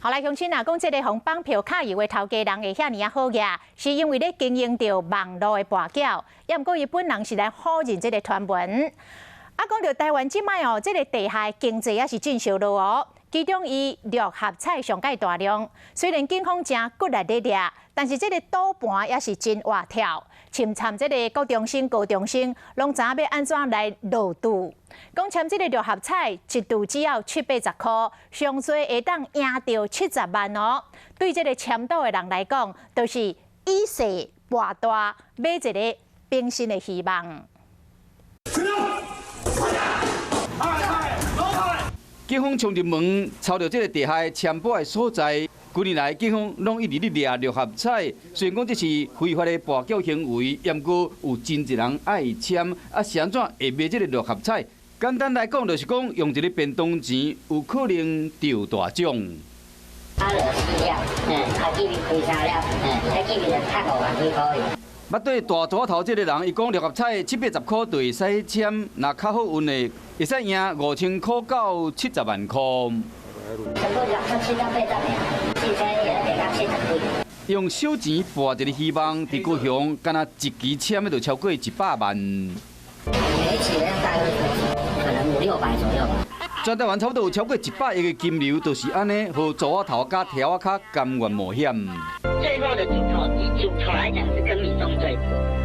后来乡亲啊，讲这个红绑票卡油的头家人会遐尼啊好个，是因为咧经营着网络的跋筊，也毋过伊本人是来否认这个传闻。啊，讲到台湾即摆哦，这个地下经济也是正烧落哦。其中以六合彩上界大量，虽然警方正骨力咧抓，但是这个赌盘也是真活跳，侵参这个高中生、拢知影要安怎来落赌。讲签这个六合彩，一注只要780块，上最会当赢到70万哦。对这个签赌的人来讲，就是以势博大，买一个平生的希望。警方冲入门，抄到这个地下签赌的所在。几年来，警方拢一直咧抓六合彩，虽然讲这是非法的跋筊行为，也毋过有真侪人爱签，啊是安怎会买这个六合彩？简单来讲，就是讲用一个便当钱，有可能中大奖。捌对大蛇头这个人，伊讲六合彩780块就会使签，若较好运的会使赢5000块到70万块。用小钱博一个希望，伫高雄，敢若一期签的就超过100万。每一期大概可能500-600左右吧。全台湾差不多有超过100亿的金流，就是安尼，和蛇头加条仔卡甘愿冒险。最后的主头，以主头来讲是跟民众对赌，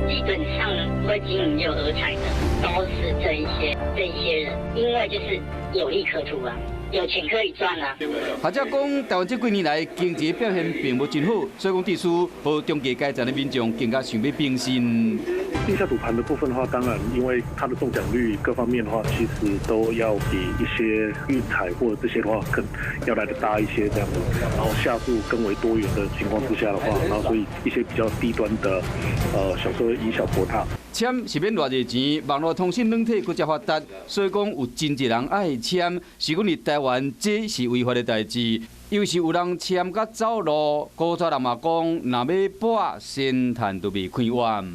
基本上会经营六合彩的都是这一些人，因为就是有利可图啊。有钱可以赚啊！或者讲，台湾这几年来经济表现并不真好，所以讲地区和中介阶层的民众更加想要变心。地下赌盘的部分的话，当然因为它的中奖率各方面的话，其实都要比一些运彩或者这些的话更要来的大一些这样子。然后下注更为多元的情况之下的话，然后所以一些比较低端的小时候以小博大。签是免偌济钱，网络通讯软体更加发达，所以讲有真侪人爱签。是讲伫台湾，这是违法的代志。有时有人签甲走路，古早人嘛讲，若要博，先趁都未开完。